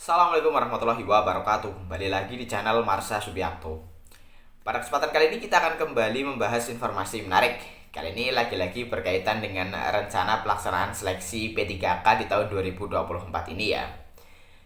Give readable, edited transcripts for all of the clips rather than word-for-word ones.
Assalamualaikum warahmatullahi wabarakatuh. Kembali lagi di channel Marsha Subiakto. Pada kesempatan kali ini kita akan kembali membahas informasi menarik. Kali ini lagi-lagi berkaitan dengan rencana pelaksanaan seleksi P3K di tahun 2024 ini ya.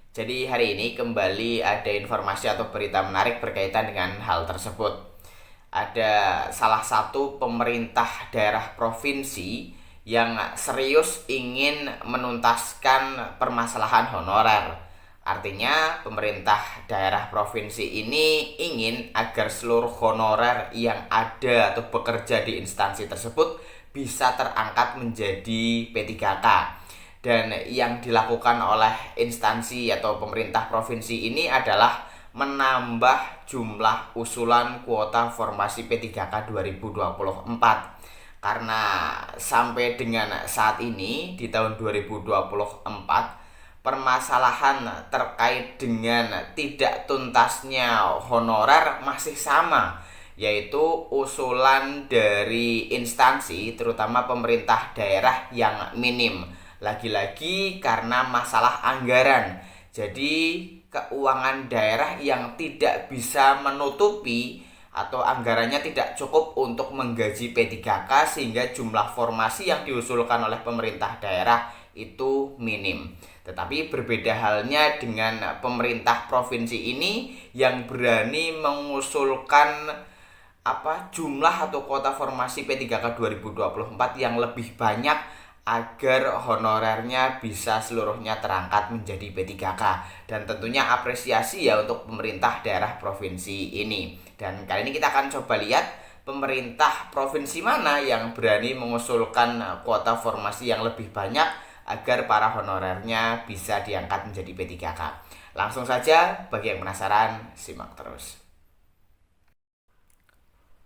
Jadi hari ini kembali ada informasi atau berita menarik berkaitan dengan hal tersebut. Ada salah satu pemerintah daerah provinsi yang serius ingin menuntaskan permasalahan honorer. Artinya pemerintah daerah provinsi ini ingin agar seluruh honorer yang ada atau bekerja di instansi tersebut bisa terangkat menjadi P3K. Dan yang dilakukan oleh instansi atau pemerintah provinsi ini adalah menambah jumlah usulan kuota formasi P3K 2024. Karena sampai dengan saat ini di tahun 2024 permasalahan terkait dengan tidak tuntasnya honorer masih sama, yaitu usulan dari instansi terutama pemerintah daerah yang minim. Lagi-lagi karena masalah anggaran. Jadi keuangan daerah yang tidak bisa menutupi atau anggarannya tidak cukup untuk menggaji P3K sehingga jumlah formasi yang diusulkan oleh pemerintah daerah itu minim. Tetapi berbeda halnya dengan pemerintah provinsi ini yang berani mengusulkan jumlah atau kuota formasi P3K 2024 yang lebih banyak agar honorernya bisa seluruhnya terangkat menjadi P3K. Dan tentunya apresiasi ya untuk pemerintah daerah provinsi ini. Dan kali ini kita akan coba lihat pemerintah provinsi mana yang berani mengusulkan kuota formasi yang lebih banyak agar para honorernya bisa diangkat menjadi P3K. Langsung saja, bagi yang penasaran, simak terus.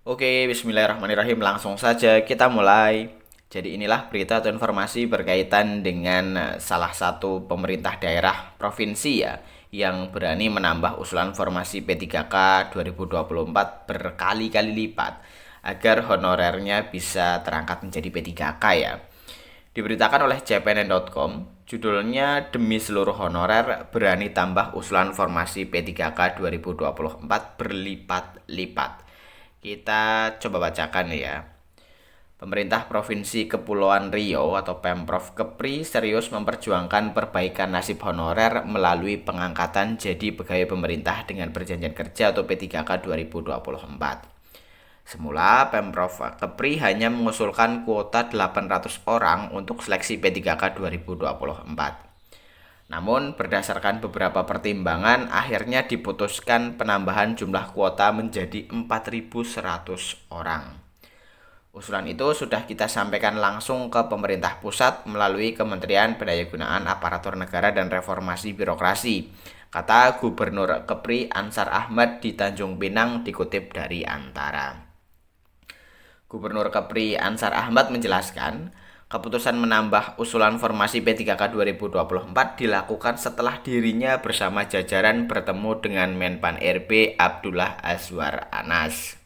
Oke, bismillahirrahmanirrahim. Langsung saja kita mulai. Jadi inilah berita atau informasi berkaitan dengan salah satu pemerintah daerah provinsi ya yang berani menambah usulan formasi P3K 2024 berkali-kali lipat agar honorernya bisa terangkat menjadi P3K ya. Diberitakan oleh cpnn.com, judulnya Demi Seluruh Honorer Berani Tambah Usulan Formasi P3K 2024 Berlipat-lipat. Kita coba bacakan ya. Pemerintah Provinsi Kepulauan Riau atau Pemprov Kepri serius memperjuangkan perbaikan nasib honorer melalui pengangkatan jadi pegawai pemerintah dengan perjanjian kerja atau P3K 2024. Semula Pemprov Kepri hanya mengusulkan kuota 800 orang untuk seleksi P3K 2024. Namun berdasarkan beberapa pertimbangan akhirnya diputuskan penambahan jumlah kuota menjadi 4.100 orang. Usulan itu sudah kita sampaikan langsung ke pemerintah pusat melalui Kementerian Pendayagunaan Aparatur Negara dan Reformasi Birokrasi, kata Gubernur Kepri Ansar Ahmad di Tanjung Pinang dikutip dari Antara. Gubernur Kepri Ansar Ahmad menjelaskan, keputusan menambah usulan formasi P3K 2024 dilakukan setelah dirinya bersama jajaran bertemu dengan Menpan RB Abdullah Azwar Anas.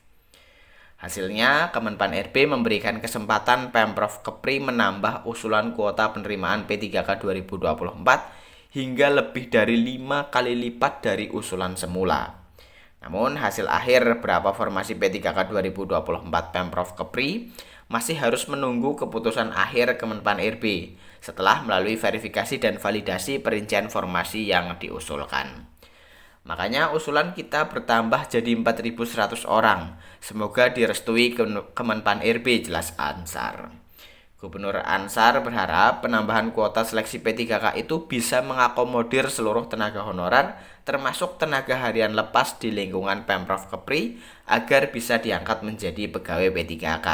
Hasilnya, Kemenpan RB memberikan kesempatan Pemprov Kepri menambah usulan kuota penerimaan P3K 2024 hingga lebih dari 5 kali lipat dari usulan semula. Namun, hasil akhir berapa formasi P3K 2024 Pemprov Kepri masih harus menunggu keputusan akhir Kemenpan RB setelah melalui verifikasi dan validasi perincian formasi yang diusulkan. Makanya usulan kita bertambah jadi 4.100 orang. Semoga direstui Kemenpan RB, jelas Ansar. Gubernur Ansar berharap penambahan kuota seleksi P3K itu bisa mengakomodir seluruh tenaga honorer termasuk tenaga harian lepas di lingkungan Pemprov Kepri agar bisa diangkat menjadi pegawai P3K.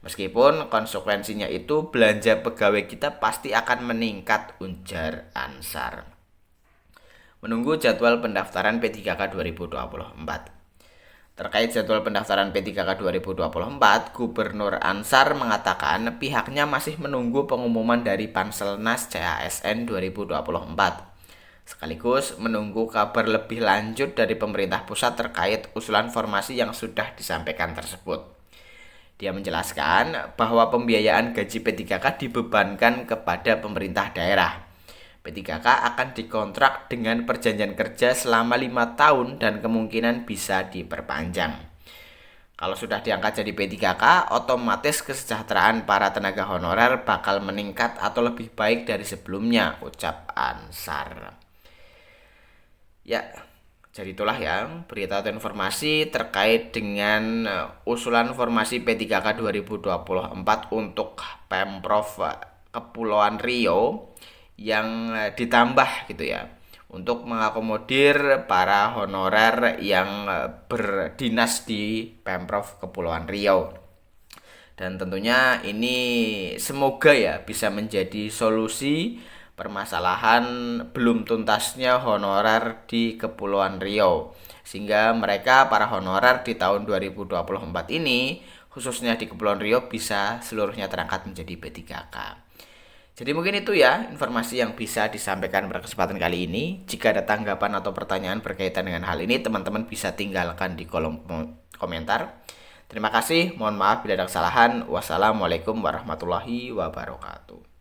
Meskipun konsekuensinya itu belanja pegawai kita pasti akan meningkat, ujar Ansar. Menunggu jadwal pendaftaran P3K 2024. Terkait jadwal pendaftaran P3K 2024, Gubernur Ansar mengatakan pihaknya masih menunggu pengumuman dari Panselnas CASN 2024. Sekaligus menunggu kabar lebih lanjut dari pemerintah pusat terkait usulan formasi yang sudah disampaikan tersebut. Dia menjelaskan bahwa pembiayaan gaji P3K dibebankan kepada pemerintah daerah. P3K akan dikontrak dengan perjanjian kerja selama 5 tahun dan kemungkinan bisa diperpanjang. Kalau sudah diangkat jadi P3K, otomatis kesejahteraan para tenaga honorer bakal meningkat atau lebih baik dari sebelumnya, ucap Ansar. Ya, jadi itulah ya berita atau informasi terkait dengan usulan formasi P3K 2024 untuk Pemprov Kepulauan Riau yang ditambah gitu ya untuk mengakomodir para honorer yang berdinas di Pemprov Kepulauan Riau. Dan tentunya ini semoga ya bisa menjadi solusi permasalahan belum tuntasnya honorer di Kepulauan Riau. Sehingga mereka para honorer di tahun 2024 ini khususnya di Kepulauan Riau bisa seluruhnya terangkat menjadi P3K. Jadi mungkin itu ya informasi yang bisa disampaikan pada kesempatan kali ini. Jika ada tanggapan atau pertanyaan berkaitan dengan hal ini, teman-teman bisa tinggalkan di kolom komentar. Terima kasih, mohon maaf bila ada kesalahan. Wassalamualaikum warahmatullahi wabarakatuh.